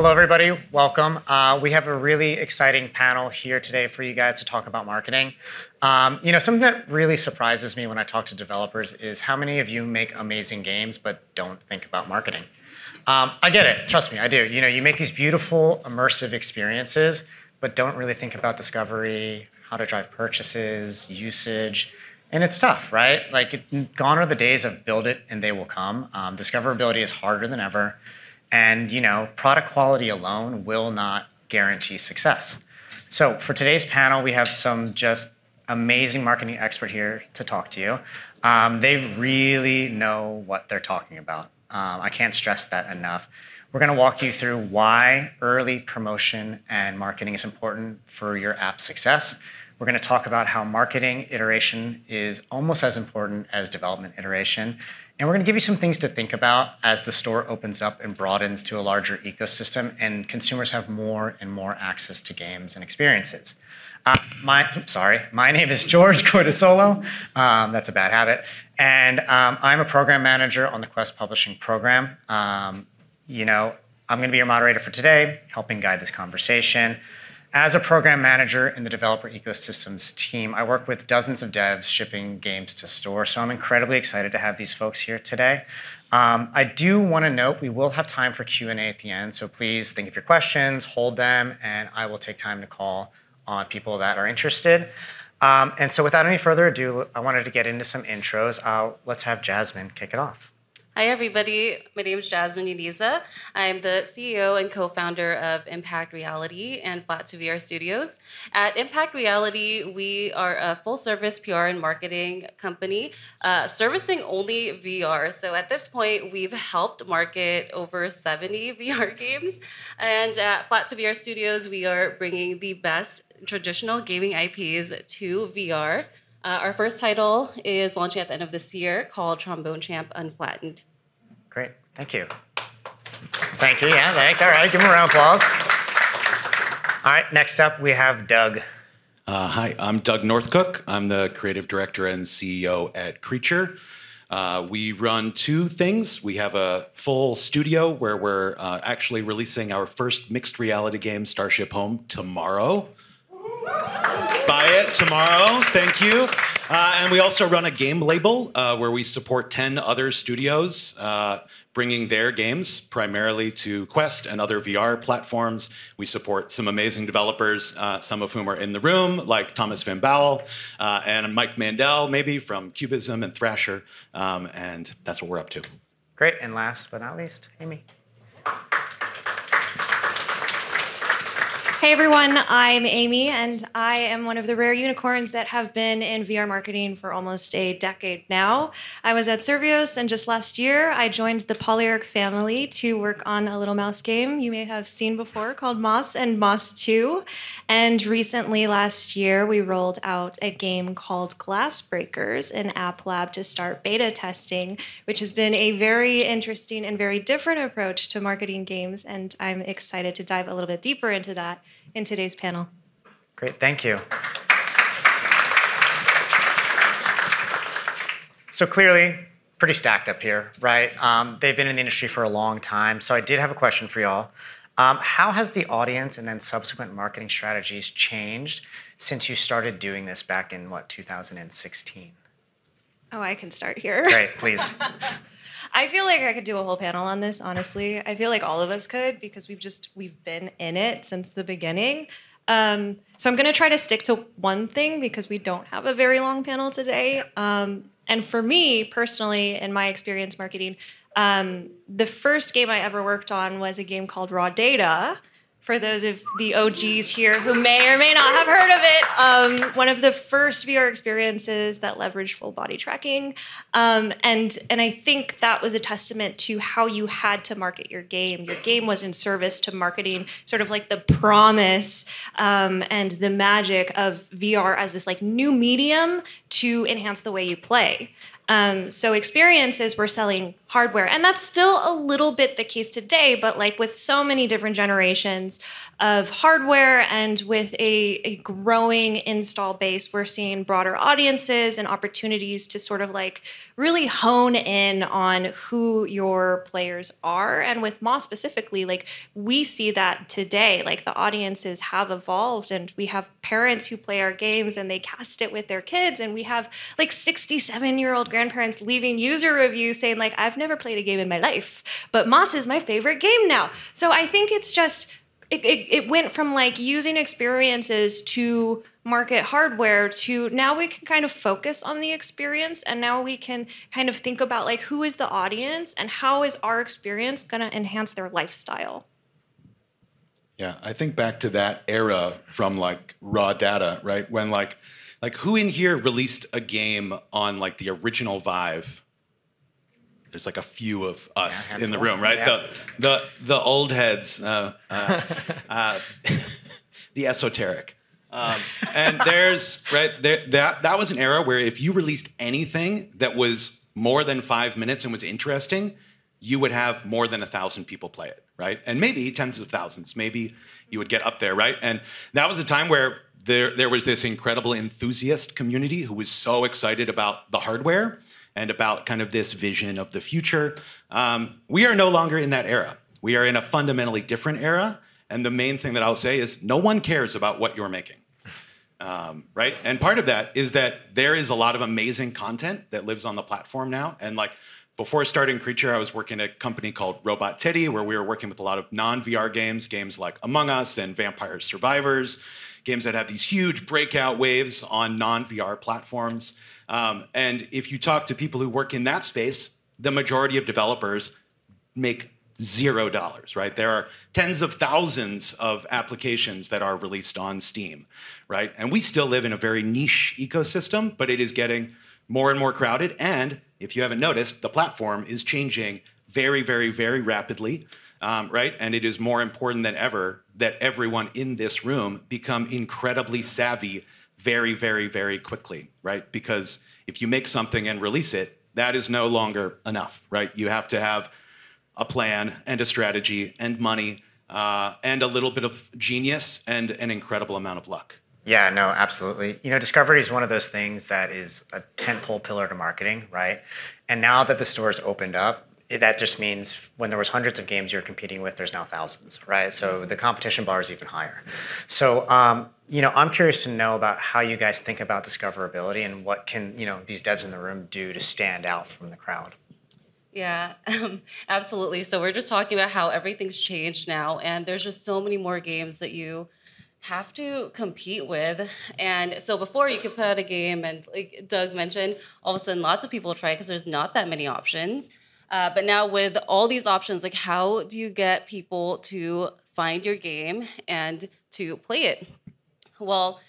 Hello, everybody. Welcome. We have a really exciting panel here today for you guys to talk about marketing. Something that really surprises me when I talk to developers is how many of you make amazing games but don't think about marketing. I get it. Trust me, I do. You make these beautiful, immersive experiences, but don't really think about discovery, how to drive purchases, usage. And it's tough, right? Gone are the days of build it and they will come. Discoverability is harder than ever. And, product quality alone will not guarantee success. So for today's panel, we have some just amazing marketing expert here to talk to you. They really know what they're talking about. I can't stress that enough. We're going to walk you through why early promotion and marketing is important for your app success. We're going to talk about how marketing iteration is almost as important as development iteration. And we're going to give you some things to think about as the store opens up and broadens to a larger ecosystem and consumers have more and more access to games and experiences. My name is George Cortisolo. That's a bad habit. And I'm a program manager on the Quest Publishing program. I'm going to be your moderator for today, helping guide this conversation. As a program manager in the developer ecosystems team, I work with dozens of devs shipping games to stores, so I'm incredibly excited to have these folks here today. I do want to note we will have time for Q&A at the end, so please think of your questions, hold them, and I will take time to call on people that are interested. And so without any further ado, I wanted to get into some intros. Let's have Jasmine kick it off. Hi, everybody. My name is Jasmine Uniza. I'm the CEO and co-founder of Impact Reality and Flat to VR Studios. At Impact Reality, we are a full-service PR and marketing company servicing only VR. So at this point, we've helped market over 70 VR games. And at Flat to VR Studios, we are bringing the best traditional gaming IPs to VR. Our first title is launching at the end of this year called Trombone Champ Unflattened. Great. Thank you. Thank you. Yeah, thanks. All right. Give him a round of applause. All right. Next up, we have Doug. Hi, I'm Doug Northcook. I'm the creative director and CEO at Creature. We run two things. We have a full studio where we're actually releasing our first mixed reality game, Starship Home, tomorrow. Buy it tomorrow. Thank you. And we also run a game label where we support 10 other studios bringing their games primarily to Quest and other VR platforms. We support some amazing developers, some of whom are in the room, like Thomas Van Bowel and Mike Mandel, maybe from Cubism and Thrasher. And that's what we're up to. Great. And last but not least, Amy. Hey everyone, I'm Amy, and I am one of the rare unicorns that have been in VR marketing for almost a decade now. I was at Servios, and just last year, I joined the Polyarch family to work on a little mouse game you may have seen before called Moss and Moss 2. And recently, last year, we rolled out a game called Glassbreakers in App Lab to start beta testing, which has been a very interesting and very different approach to marketing games, and I'm excited to dive a little bit deeper into that in today's panel. Great, thank you. So clearly, pretty stacked up here, right? They've been in the industry for a long time. So I did have a question for y'all. How has the audience and then subsequent marketing strategies changed since you started doing this back in, 2016? Oh, I can start here. Great, please. I feel like I could do a whole panel on this, honestly. I feel like all of us could because we've been in it since the beginning. So I'm going to try to stick to one thing because we don't have a very long panel today. And for me, personally, in my experience marketing, the first game I ever worked on was a game called Raw Data. For those of the OGs here who may or may not have heard of it, one of the first VR experiences that leveraged full body tracking. And I think that was a testament to how you had to market your game. Your game was in service to marketing, sort of like the promise and the magic of VR as this new medium to enhance the way you play. So experiences, we're selling hardware. And that's still a little bit the case today, but like with so many different generations of hardware and with a growing install base, we're seeing broader audiences and opportunities to sort of like really hone in on who your players are. And with Moss specifically, like we see that today, like the audiences have evolved and we have parents who play our games and they cast it with their kids. And we have like 67-year-old grandparents leaving user reviews saying like, I've never played a game in my life, but Moss is my favorite game now. So I think it's just, it went from like using experiences to market hardware to now we can kind of focus on the experience, and now we can kind of think about like who is the audience and how is our experience going to enhance their lifestyle. Yeah, I think back to that era from like raw data, right? When like who in here released a game on like the original Vive? There's like a few of us in the room, right? Yeah. The old heads, the esoteric. And there's right there that was an era where if you released anything that was more than 5 minutes and was interesting, you would have more than 1,000 people play it, right? And maybe tens of thousands. Maybe you would get up there, right? And that was a time where there was this incredible enthusiast community who was so excited about the hardware and about kind of this vision of the future. We are no longer in that era. We are in a fundamentally different era. And the main thing that I'll say is no one cares about what you're making, right? And part of that is that there is a lot of amazing content that lives on the platform now. And like before starting Creature, I was working at a company called Robot Teddy, where we were working with a lot of non-VR games like Among Us and Vampire Survivors, games that have these huge breakout waves on non-VR platforms. And if you talk to people who work in that space, the majority of developers make $0, right? There are tens of thousands of applications that are released on Steam, right? And we still live in a very niche ecosystem, but it is getting more and more crowded. And if you haven't noticed, the platform is changing very, very, very rapidly, right? And it is more important than ever that everyone in this room become incredibly savvy very, very, very quickly, right? Because if you make something and release it, that is no longer enough, right? You have to have a plan and a strategy and money and a little bit of genius and an incredible amount of luck. Yeah, no, absolutely. You know, discovery is one of those things that is a tentpole pillar to marketing, right? And now that the store's opened up, that just means when there was hundreds of games you're competing with, there's now thousands, right? So the competition bar is even higher. So, you know, I'm curious to know about how you guys think about discoverability and what can, you know, these devs in the room do to stand out from the crowd. Yeah, absolutely. So we're just talking about how everything's changed now, and there's just so many more games that you have to compete with. And so before you could put out a game and like Doug mentioned, all of a sudden lots of people try because there's not that many options. But now with all these options, like how do you get people to find your game and to play it? Well,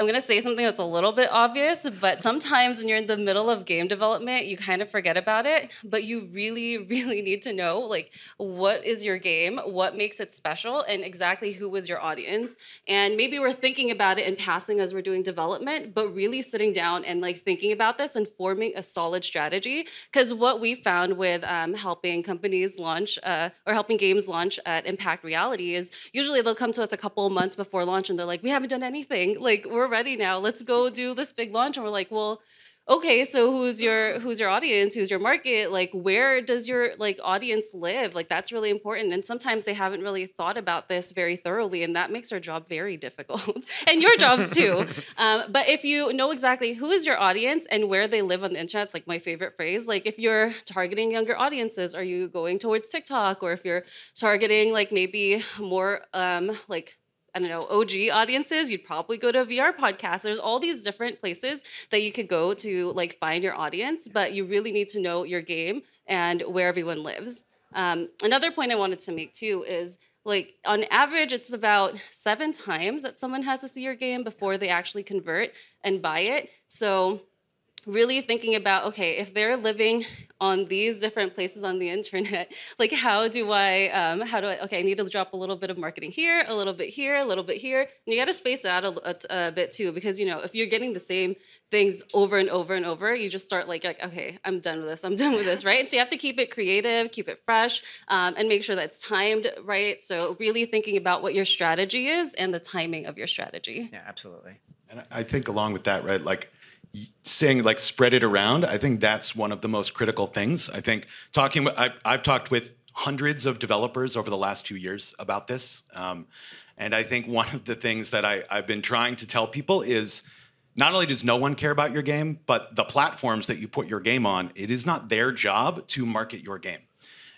I'm going to say something that's a little bit obvious, but sometimes when you're in the middle of game development, you kind of forget about it, but you really, really need to know, like, what is your game, what makes it special, and exactly who is your audience. And maybe we're thinking about it in passing as we're doing development, but really sitting down and, like, thinking about this and forming a solid strategy. Because what we found with helping companies launch or helping games launch at Impact Reality is usually they'll come to us a couple of months before launch and they're like, we haven't done anything. Like, we're ready now. Let's go do this big launch. And we're like, well, okay, so who's your audience? Who's your market? Like, where does your like audience live? Like, that's really important. And sometimes they haven't really thought about this very thoroughly, and that makes our job very difficult, and your jobs too. But if you know exactly who is your audience and where they live on the internet, it's like my favorite phrase. Like, if you're targeting younger audiences, are you going towards TikTok? Or if you're targeting like maybe more like, I don't know, OG audiences, you'd probably go to a VR podcast. There's all these different places that you could go to like find your audience, but you really need to know your game and where everyone lives. Another point I wanted to make too is like on average, it's about 7 times that someone has to see your game before they actually convert and buy it. So really thinking about, okay, if they're living on these different places on the internet, like how do I, okay, I need to drop a little bit of marketing here, a little bit here, a little bit here. And you got to space it out a bit too, because, if you're getting the same things over and over and over, you just start like, okay, I'm done with this, right? So you have to keep it creative, keep it fresh, and make sure that it's timed right. So really thinking about what your strategy is and the timing of your strategy. Yeah, absolutely. And I think along with that, right, like saying like spread it around, I think that's one of the most critical things. I think I've talked with hundreds of developers over the last 2 years about this. And I think one of the things that I've been trying to tell people is not only does no one care about your game, but the platforms that you put your game on, it is not their job to market your game.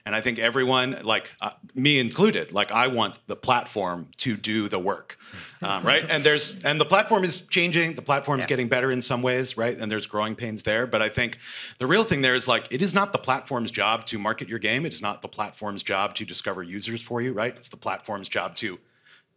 And I think everyone, like me included, like I want the platform to do the work, right? And the platform is changing. The platform is getting better in some ways, right? And there's growing pains there. But I think the real thing there is like, it is not the platform's job to market your game. It is not the platform's job to discover users for you, right? It's the platform's job to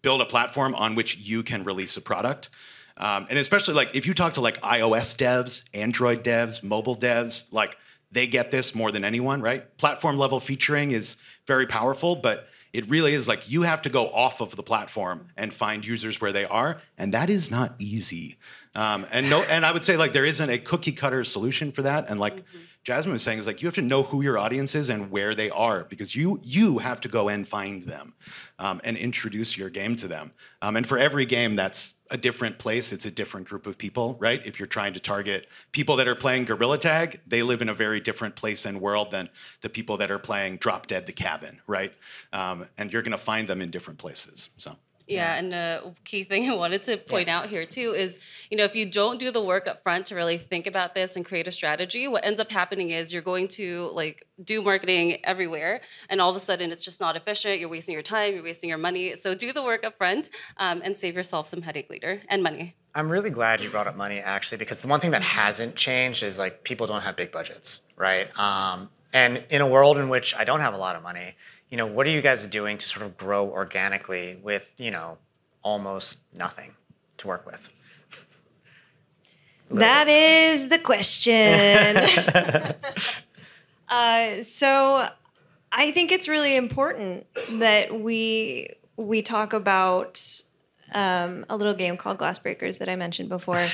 build a platform on which you can release a product. And especially like if you talk to like iOS devs, Android devs, mobile devs, like they get this more than anyone, right? Platform level featuring is very powerful, but it really is like you have to go off of the platform and find users where they are, and that is not easy. And I would say like there isn't a cookie cutter solution for that. And like Jasmine was saying, is like you have to know who your audience is and where they are, because you have to go and find them and introduce your game to them. And for every game that's a different place, it's a different group of people, right? If you're trying to target people that are playing Gorilla Tag, they live in a very different place and world than the people that are playing Drop Dead the Cabin, right? And you're gonna find them in different places, so. Yeah, and a key thing I wanted to point out here too is, if you don't do the work up front to really think about this and create a strategy, what ends up happening is you're going to like do marketing everywhere, and all of a sudden it's just not efficient. You're wasting your time, you're wasting your money. So do the work up front and save yourself some headache later and money. I'm really glad you brought up money actually, because the one thing that hasn't changed is like people don't have big budgets, right? And in a world in which I don't have a lot of money, what are you guys doing to sort of grow organically with, almost nothing to work with? That is the question. So I think it's really important that we talk about a little game called Glass Breakers that I mentioned before.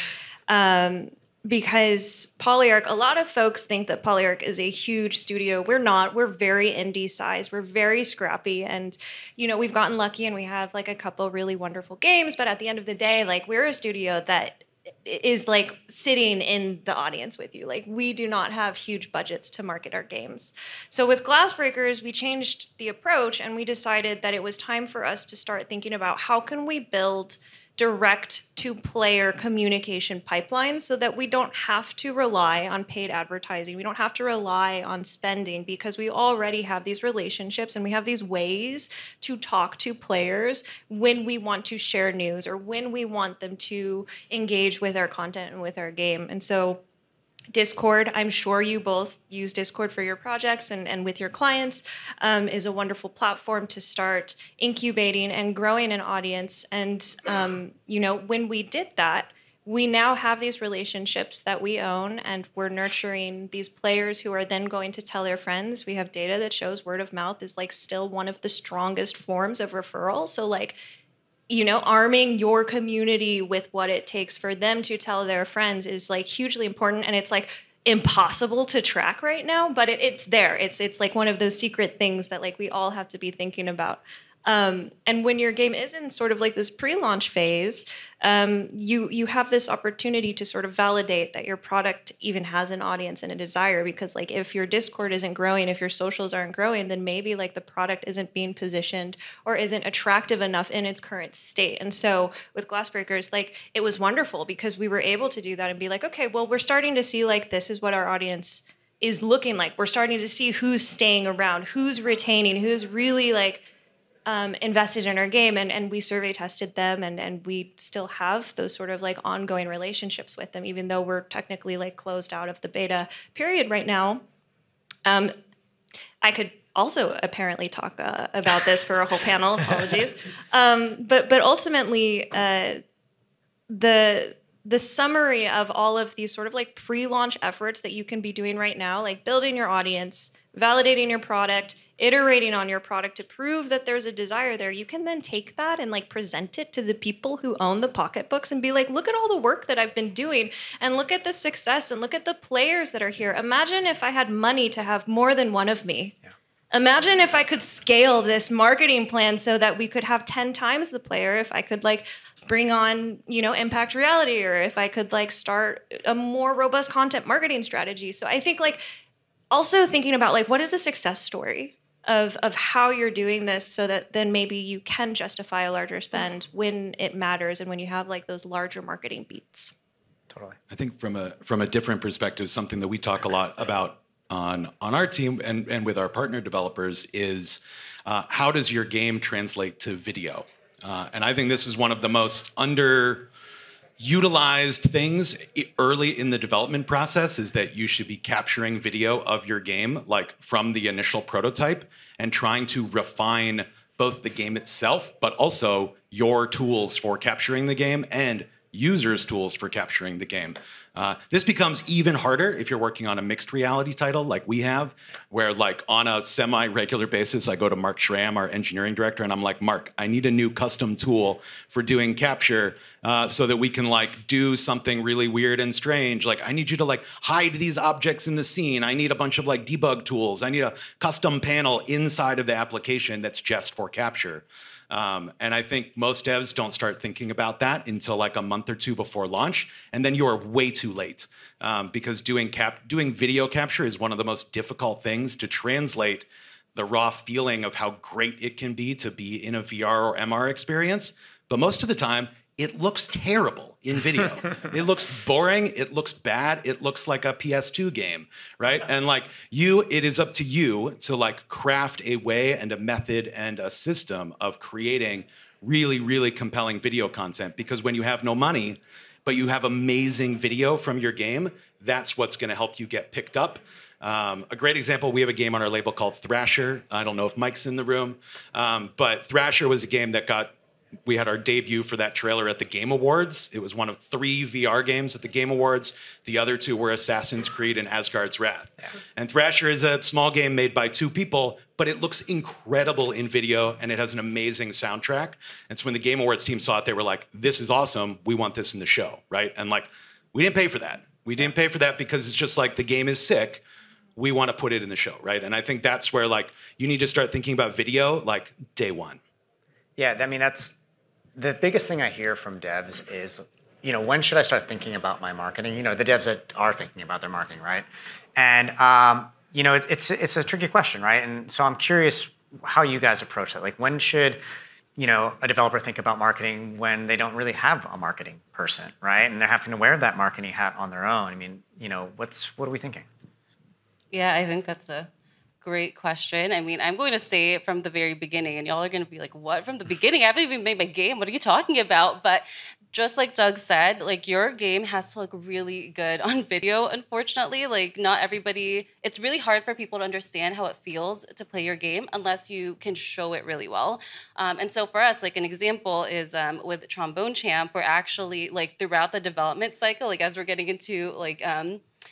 Because Polyarc, a lot of folks think that Polyarc is a huge studio. We're not. We're very indie sized. We're very scrappy. And, we've gotten lucky and we have like a couple really wonderful games. But at the end of the day, like we're a studio that is like sitting in the audience with you. Like we do not have huge budgets to market our games. So with Glass Breakers, we changed the approach and we decided that it was time for us to start thinking about how can we build direct to player communication pipelines so that we don't have to rely on paid advertising. We don't have to rely on spending because we already have these relationships and we have these ways to talk to players when we want to share news or when we want them to engage with our content and with our game. And so Discord, I'm sure you both use Discord for your projects and with your clients, is a wonderful platform to start incubating and growing an audience. And, when we did that, we now have these relationships that we own and we're nurturing these players who are then going to tell their friends. We have data that shows word of mouth is like still one of the strongest forms of referral. So like, arming your community with what it takes for them to tell their friends is like hugely important. And it's like impossible to track right now, but it's there. It's like one of those secret things that like we all have to be thinking about. And when your game is in sort of like this pre-launch phase, you have this opportunity to sort of validate that your product even has an audience and a desire. Because like if your Discord isn't growing, if your socials aren't growing, then maybe like the product isn't being positioned or isn't attractive enough in its current state. And so with Glass Breakers, like it was wonderful because we were able to do that and be like, okay, well, we're starting to see like this is what our audience is looking like. We're starting to see who's staying around, who's retaining, who's really like invested in our game, and we survey tested them, and we still have those sort of like ongoing relationships with them, even though we're technically like closed out of the beta period right now. I could also apparently talk about this for a whole panel. Apologies, but ultimately, the the summary of all of these sort of like pre-launch efforts that you can be doing right now, like building your audience, validating your product, iterating on your product to prove that there's a desire there, you can then take that and like present it to the people who own the pocketbooks and be like, look at all the work that I've been doing and look at the success and look at the players that are here. Imagine if I had money to have more than one of me. Yeah. Imagine if I could scale this marketing plan so that we could have 10 times the player, if I could like bring on, impact reality, or if I could like start a more robust content marketing strategy. So I think like also thinking about like what is the success story of how you're doing this so that then maybe you can justify a larger spend when it matters and when you have like those larger marketing beats. Totally. I think from a different perspective, something that we talk a lot about on our team and with our partner developers is how does your game translate to video? And I think this is one of the most underutilized things early in the development process, is that you should be capturing video of your game, like from the initial prototype, and trying to refine both the game itself, but also your tools for capturing the game and users' tools for capturing the game. This becomes even harder if you're working on a mixed reality title like we have, where like on a semi-regular basis, I go to Mark Schramm, our engineering director, and I'm like, Mark, I need a new custom tool for doing capture so that we can like do something really weird and strange. Like I need you to like hide these objects in the scene. I need a bunch of like debug tools. I need a custom panel inside of the application that's just for capture. And I think most devs don't start thinking about that until like a month or two before launch, and then you are way too late because doing video capture is one of the most difficult things to translate the raw feeling of how great it can be to be in a VR or MR experience. But most of the time, it looks terrible in video. It looks boring. It looks bad. It looks like a PS2 game, right? And like it is up to you to like craft a way and a method and a system of creating really, really compelling video content. Because when you have no money, but you have amazing video from your game, that's what's going to help you get picked up. A great example, we have a game on our label called Thrasher. I don't know if Mike's in the room, but Thrasher was a game that we had our debut for that trailer at the Game Awards. It was one of 3 VR games at the Game Awards. The other 2 were Assassin's Creed and Asgard's Wrath. Yeah. And Thrasher is a small game made by 2 people, but it looks incredible in video, and it has an amazing soundtrack. And so when the Game Awards team saw it, they were like, this is awesome. We want this in the show, right? And like, we didn't pay for that. We didn't pay for that because it's just like the game is sick. We want to put it in the show, right? And I think that's where like you need to start thinking about video like day one. Yeah, I mean, that's the biggest thing I hear from devs is, when should I start thinking about my marketing? The devs that are thinking about their marketing, right? And, it's a tricky question, right? And so I'm curious how you guys approach that. Like, when should, a developer think about marketing when they don't really have a marketing person, right? And they're having to wear that marketing hat on their own. I mean, what are we thinking? Yeah, I think that's a great question. I mean, I'm going to say it from the very beginning, and y'all are going to be like, what? From the beginning? I haven't even made my game. What are you talking about? But just like Doug said, like your game has to look really good on video, unfortunately. Like not everybody, it's really hard for people to understand how it feels to play your game unless you can show it really well. And so for us, like an example is with Trombone Champ, we're actually like throughout the development cycle, like as we're getting into like,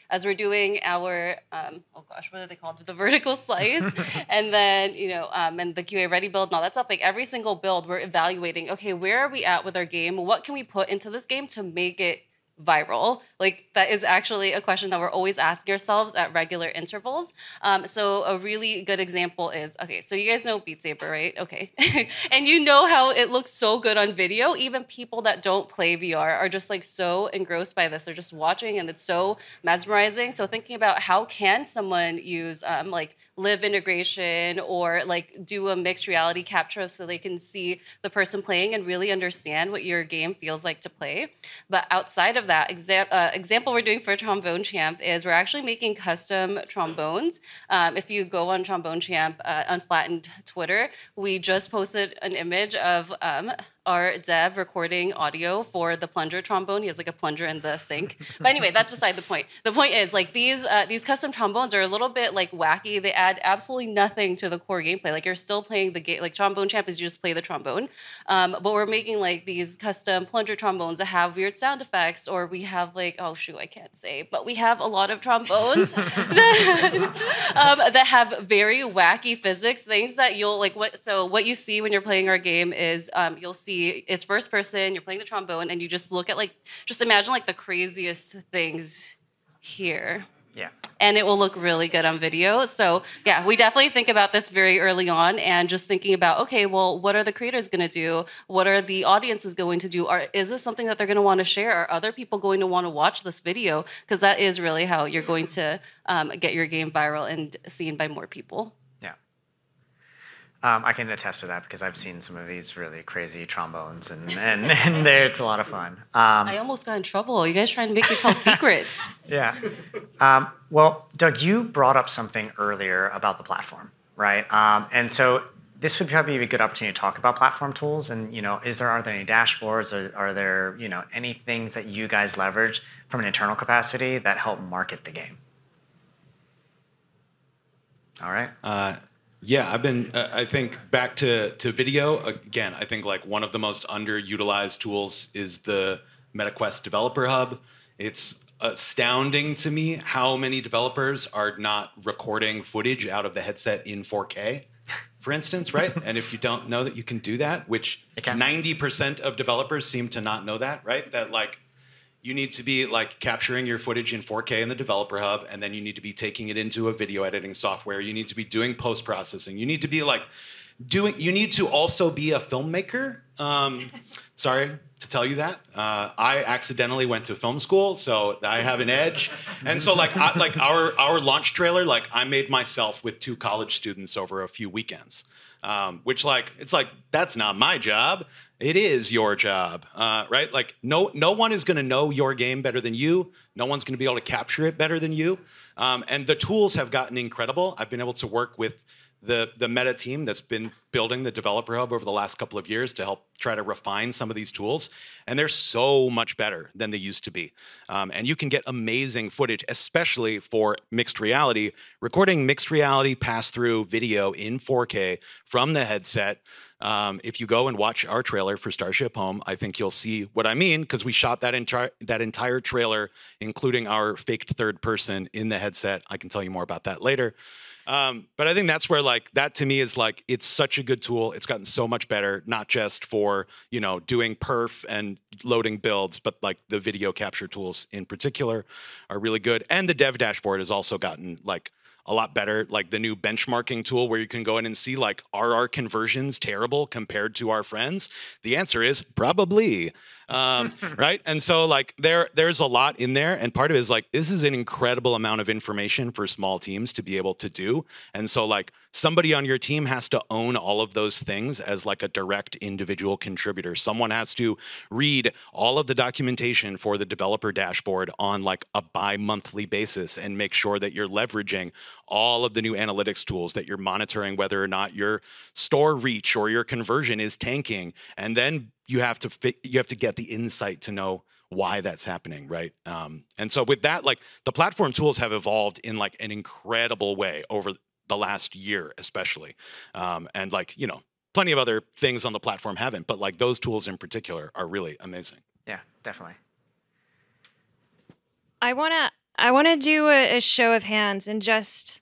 as we're doing our, what are they called? The vertical slice. And then, and the QA ready build and all that stuff. Like every single build, we're evaluating, okay, where are we at with our game? What can we put into this game to make it viral? Like that is actually a question that we're always asking ourselves at regular intervals. So a really good example is, okay, so you guys know Beat Saber, right? Okay. And you know how it looks so good on video. Even people that don't play VR are just like so engrossed by this. They're just watching and it's so mesmerizing. So thinking about how can someone use like live integration or like do a mixed reality capture so they can see the person playing and really understand what your game feels like to play. But outside of that, example we're doing for Trombone Champ is we're actually making custom trombones. If you go on Trombone Champ Unflattened Twitter, we just posted an image of our dev recording audio for the plunger trombone. He has like a plunger in the sink. But anyway, that's beside the point. The point is like these custom trombones are a little bit like wacky. They add absolutely nothing to the core gameplay. Like you're still playing the game. Like Trombone Champ is you just play the trombone. But we're making like these custom plunger trombones that have weird sound effects, or we have like, oh shoot, I can't say, but we have a lot of trombones that have very wacky physics, things that you'll like. What you see when you're playing our game is you'll see it's first person. You're playing the trombone, and you just look at just imagine like the craziest things here. Yeah. And it will look really good on video. So yeah, we definitely think about this very early on, and just thinking about, okay, well, what are the creators going to do? What are the audiences going to do? Is this something that they're going to want to share? Are other people going to want to watch this video? Because that is really how you're going to get your game viral and seen by more people. I can attest to that because I've seen some of these really crazy trombones, and it's a lot of fun. I almost got in trouble. You guys trying to make me tell secrets. Yeah. Well, Doug, you brought up something earlier about the platform, right? And so this would probably be a good opportunity to talk about platform tools. And are there any dashboards, or are there any things that you guys leverage from an internal capacity that help market the game? All right. Yeah, I've been, I think back to video, again, I think like one of the most underutilized tools is the MetaQuest Developer Hub. It's astounding to me how many developers are not recording footage out of the headset in 4K, for instance, right? And if you don't know that you can do that, which 90% of developers seem to not know that, right? That like, you need to be like capturing your footage in 4K in the Developer Hub, and then you need to be taking it into a video editing software. You need to be doing post-processing. You need to be like you need to also be a filmmaker. Sorry to tell you that. I accidentally went to film school, so I have an edge. And so like our launch trailer, like I made myself with 2 college students over a few weekends. Which like, it's like, that's not my job. It is your job, right? Like no one is going to know your game better than you. No one's going to be able to capture it better than you. And the tools have gotten incredible. I've been able to work with the Meta team that's been building the Developer Hub over the last couple of years to help try to refine some of these tools. And they're so much better than they used to be. And you can get amazing footage, especially for mixed reality. Recording mixed reality pass-through video in 4K from the headset. If you go and watch our trailer for Starship Home, I think you'll see what I mean, because we shot that entire trailer, including our faked third person in the headset. I can tell you more about that later. But I think that's where like that to me is like, it's such a good tool. It's gotten so much better, not just for, doing perf and loading builds, but like the video capture tools in particular are really good. And the dev dashboard has also gotten like a lot better, like the new benchmarking tool where you can go in and see like, are our conversions terrible compared to our friends? The answer is probably, right? And so like there's a lot in there, and part of it is like, this is an incredible amount of information for small teams to be able to do. And so like somebody on your team has to own all of those things as like a direct individual contributor. Someone has to read all of the documentation for the developer dashboard on like a bi-monthly basis and make sure that you're leveraging all of the new analytics tools, that you're monitoring whether or not your store reach or your conversion is tanking. And then you have to get the insight to know why that's happening, right? And so with that, like the platform tools have evolved in like an incredible way over the last year, especially. And like, plenty of other things on the platform haven't, but like those tools in particular are really amazing. Yeah, definitely. I wanna do a show of hands and just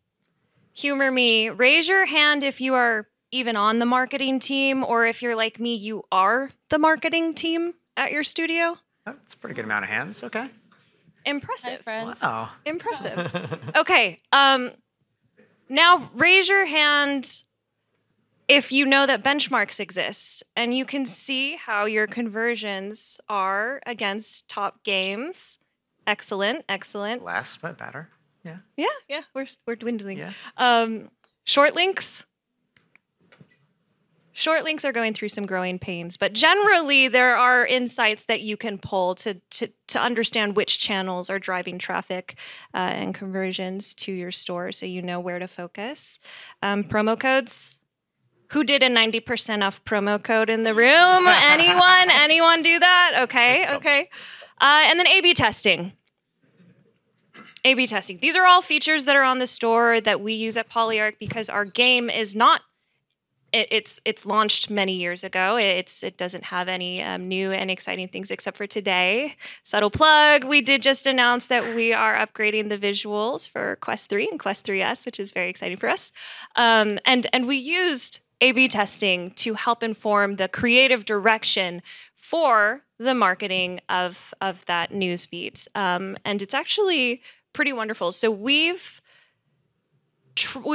humor me. Raise your hand if you are even on the marketing team, or if you're like me, you are the marketing team at your studio. That's a pretty good amount of hands. Okay. Impressive. Hi, friends. Wow. Impressive. Okay. Now raise your hand if you know that benchmarks exist and you can see how your conversions are against top games. Excellent. Less, but better. Yeah. Yeah. We're dwindling. Yeah. Short links. Short links are going through some growing pains, but generally there are insights that you can pull to understand which channels are driving traffic and conversions to your store, so you know where to focus. Promo codes. Who did a 90% off promo code in the room? Anyone? Anyone do that? Okay, okay. And then A/B testing. A/B testing. These are all features that are on the store that we use at Polyarc because our game is not. It's launched many years ago. It doesn't have any new and exciting things except for today. Subtle plug. We did just announce that we are upgrading the visuals for Quest 3 and Quest 3S, which is very exciting for us. And we used A/B testing to help inform the creative direction for the marketing of that news feed. And it's actually pretty wonderful. So we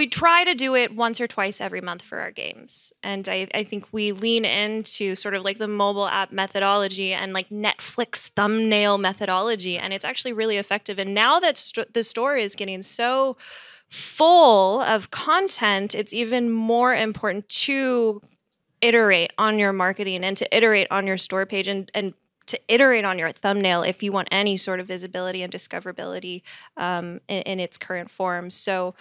try to do it once or twice every month for our games. And I think we lean into sort of like the mobile app methodology and like Netflix thumbnail methodology. And it's actually really effective. And now that the store is getting so full of content, it's even more important to iterate on your marketing and to iterate on your store page and to iterate on your thumbnail if you want any sort of visibility and discoverability in its current form. So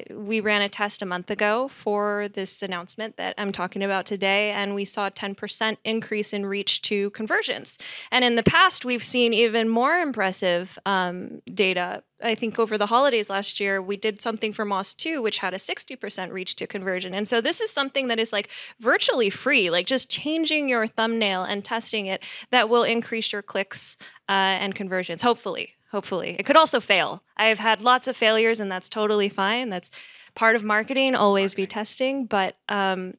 we ran a test a month ago for this announcement that I'm talking about today, and we saw a 10% increase in reach to conversions. And in the past, we've seen even more impressive data. I think over the holidays last year, we did something for Moss 2, which had a 60% reach to conversion. And so this is something that is like virtually free, like just changing your thumbnail and testing it that will increase your clicks and conversions, hopefully. Hopefully. It could also fail. I have had lots of failures, and that's totally fine. That's part of marketing, always be testing. But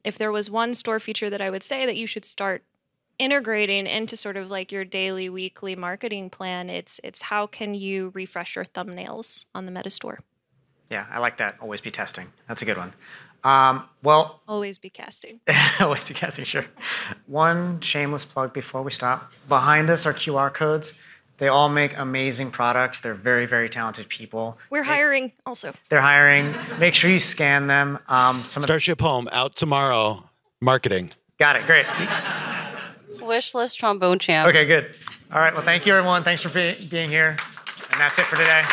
if there was one store feature that I would say that you should start integrating into sort of like your daily, weekly marketing plan, it's how can you refresh your thumbnails on the Meta Store? Yeah, I like that. Always be testing. That's a good one. Always be casting. Always be casting, sure. One shameless plug before we stop. Behind us are QR codes. They all make amazing products. They're very, very talented people. We're hiring also. They're hiring. Make sure you scan them. Starship Home out tomorrow. Marketing. Got it. Great. Wishlist trombone champ. Okay, good. All right. Well, thank you, everyone. Thanks for being here. And that's it for today.